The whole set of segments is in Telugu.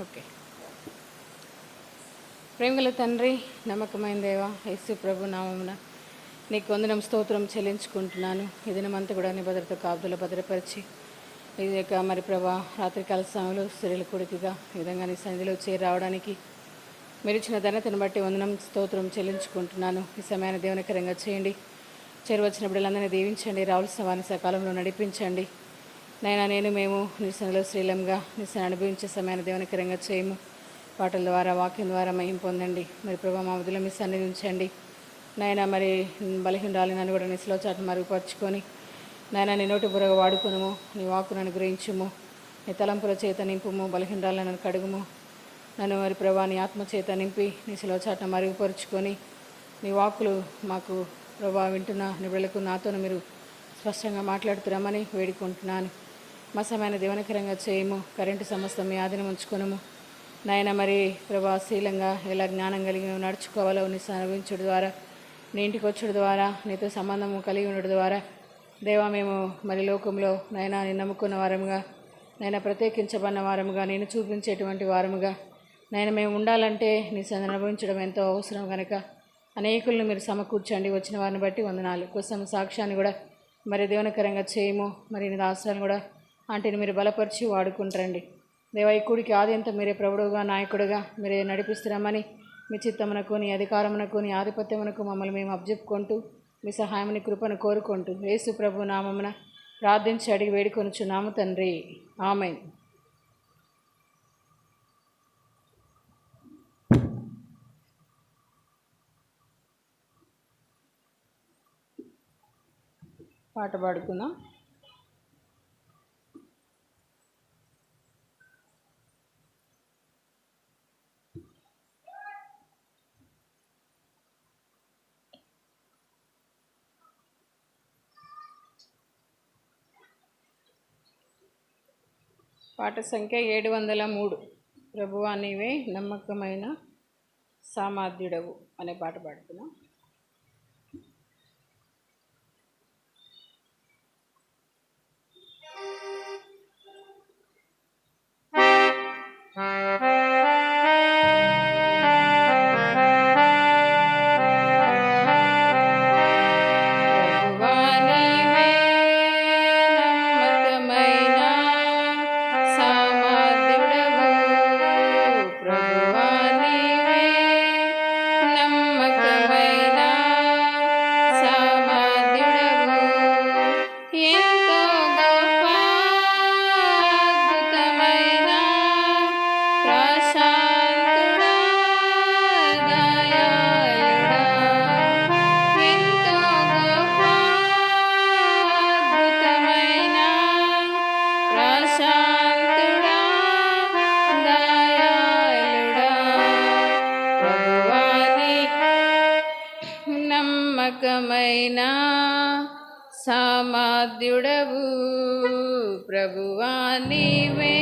ఓకే. ప్రేమగల తండ్రి, నమ్మకమైన దేవ, యేసు ప్రభు నామమున నీకు వందనం స్తోత్రం చెల్లించుకుంటున్నాను. ఈ దినమంతా కూడా నీ కాపుదల భద్రపరిచి ఇది యొక్క మరి ప్రభా రాత్రికాల సమయంలో స్త్రీల కొడుకుగా ఈ విధంగా నీ సన్నిధిలో చేరి రావడానికి మీరు ఇచ్చిన ధన్యతను బట్టి వందనం స్తోత్రం చెల్లించుకుంటున్నాను. ఈ సమయాన్ని దేవునికరంగా చేయండి. చేరువచ్చిన బిడ్డలందరినీ దీవించండి. రావాల్సిన వారిని సకాలంలో నడిపించండి. నేను మేము నిరసనలో శ్రీలంగా నిరసన అనుభవించే సమయాన్ని దేవునికరంగా చేయము. పాటల ద్వారా వాక్యం ద్వారా మహిం పొందండి. మరి ప్రభా మా వదిలో మీ సన్నిధి ఉంచండి. నాయన మరి బలహీనరాలు నన్ను కూడా నిస్లో చాటు మరుగుపరుచుకొని నాయన నీ నోటి బురగ వాడుకునుము. నీ వాక్కును అనుగ్రహించుము. నీ తలంపుల చేత నింపుము. బలహీనరాలు నన్ను కడుగుము. నన్ను మరి ప్రభా నీ ఆత్మ చేత నింపి నీ శిలో చాటును మరుగుపరుచుకొని నీ వాక్కులు మాకు ప్రభా వింటున్న నిబులకు నాతోను మీరు స్పష్టంగా మాట్లాడుతున్నామని వేడుకుంటున్నాను. మా సమయాన్ని దేవునికరంగా చేయము. కరెంటు సమస్త మీ ఆధీనం ఉంచుకునము. నాయన మరి ప్రభాశీలంగా ఎలా జ్ఞానం కలిగి నడుచుకోవాలో నీ అనుభవించడం ద్వారా నీ ఇంటికి వచ్చడం ద్వారా నీతో సంబంధము కలిగి ఉండడం ద్వారా దేవా మేము మరి లోకంలో నైనా నేను నమ్ముకున్న వారముగా నైనా ప్రత్యేకించబడిన వారముగా నేను చూపించేటువంటి వారముగా నైనా మేము ఉండాలంటే నీ అనుభవించడం ఎంతో అవసరం కనుక అనేకులను మీరు సమకూర్చండి. వచ్చిన వారిని బట్టి వందనాలు. కోసం సాక్ష్యాన్ని కూడా మరి దేవునికరంగా చేయము. మరి నీ దాసాలను కూడా ఆంటీని మీరు బలపరిచి వాడుకుంటారండి. దేవా ఈ కూడికి ఆద్యంతం మీరే ప్రభుడుగా నాయకుడుగా మీరే నడిపిస్తున్నామని మీ చిత్తమునకు నీ అధికారమునకు నీ ఆధిపత్యమునకు మమ్మల్ని మేము అబ్జెప్పుకుంటూ మీ సహాయముని కృపను కోరుకుంటూ యేసు ప్రభు నామమున ప్రార్థించి అడిగి వేడుకొనుచున్నాము తండ్రి. ఆమేన్. పాట పాడుకుందాం. పాట సంఖ్య 703. ప్రభువా నీవే నమ్మకమైన సామర్థ్యుడవు అనే పాట పాడుతున్నాం. నమ్మకమైన సామర్థ్యుడవు ప్రభువా నీవే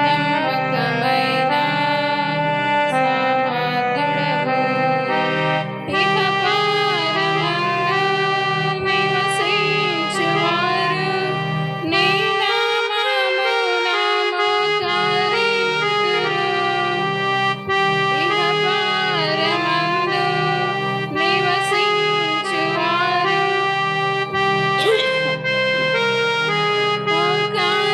నమ్మకమైన సామర్థ్యుడవు ఇహ పరమందు నివసించువారు నీ నామము నమోకరింతురు. ఇహ పరమందు నివసించువారు మోకరింతురు.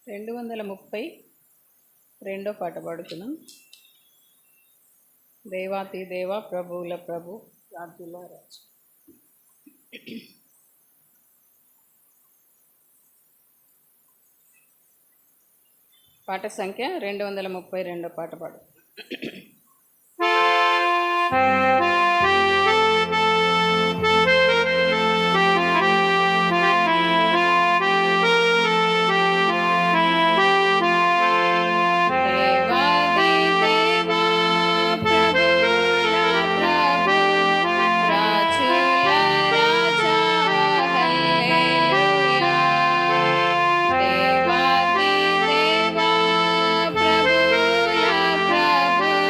232 పాట పాడుతున్నాం. దేవాతి దేవ ప్రభువుల ప్రభు రాజుల రాజు. పాట సంఖ్య 232 పాట పాడు. దేవాతి దేవా ప్రభుల ప్రభు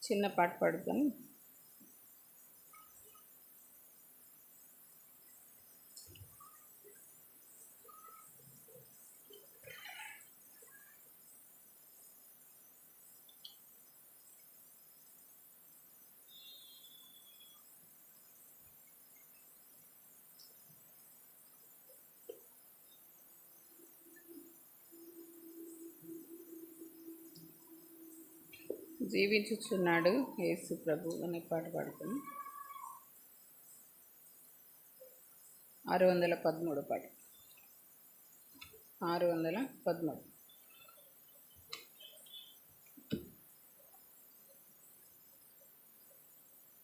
చిన్న పాట పాడుకొని జీవించుచున్నాడు యేసు ప్రభు అనే పాట పాడుకొని 613 పాట 613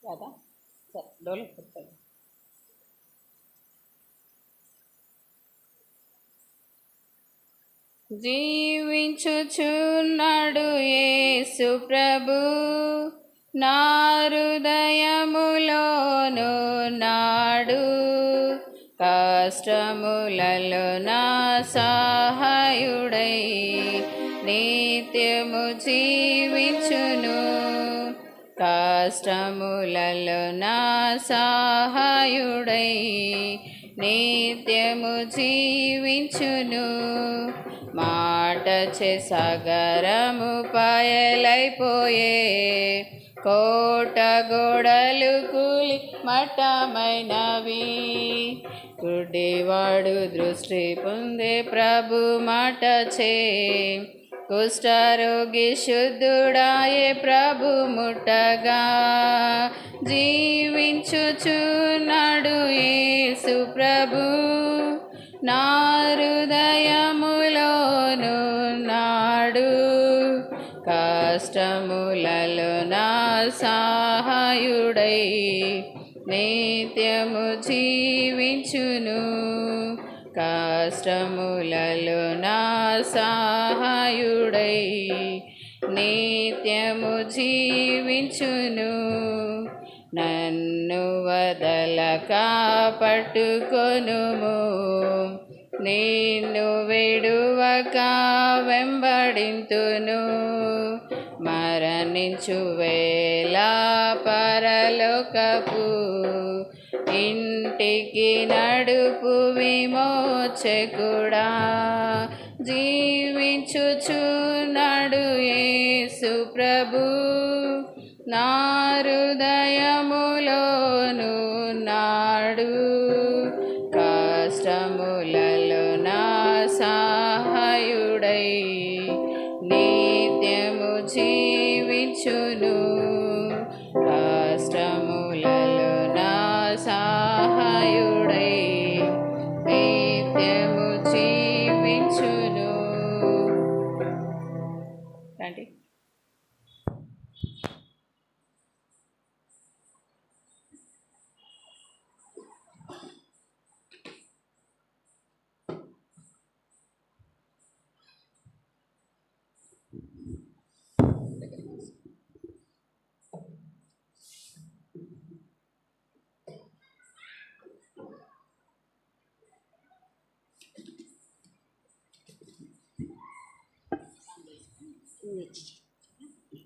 కదా సరే డోలకు చెప్తాను. జీవించుచున్నాడు యేసు ప్రభు నా హృదయములోను నాడు కష్టములలో నా సహాయుడై నిత్యము జీవించును కష్టములలో నా సహాయుడై నిత్యము జీవించును మాట సగరము పాయలైపోయే కోట గోడలు కూలి మఠమైనవి గుడ్డివాడు దృష్టి పొందే ప్రభు మాట చే కుష్ఠరోగి శుద్ధుడాయే ప్రభు ముట్టగా జీవించుచున్నాడు యేసు ప్రభు నా హృదయములోను నాడు కష్టములలో నా సహాయుడై నిత్యము జీవించును కష్టములలో నా సహాయుడై నిత్యము జీవించును నన్ను వదలక పట్టుకొనుము నిన్ను విడువక వెంబడింతును మరణించు వేళ పరలోకపు ఇంటికి నడుపు విమోచకుడా, జీవించుచున్నాడు యేసు ప్రభు, నా హృదయములోను నాడు. కష్టములలో నా సహాయుడై నిత్యము జీవించును. కష్టములలో నా సహాయుడై నిత్యము జీవించును. రండి.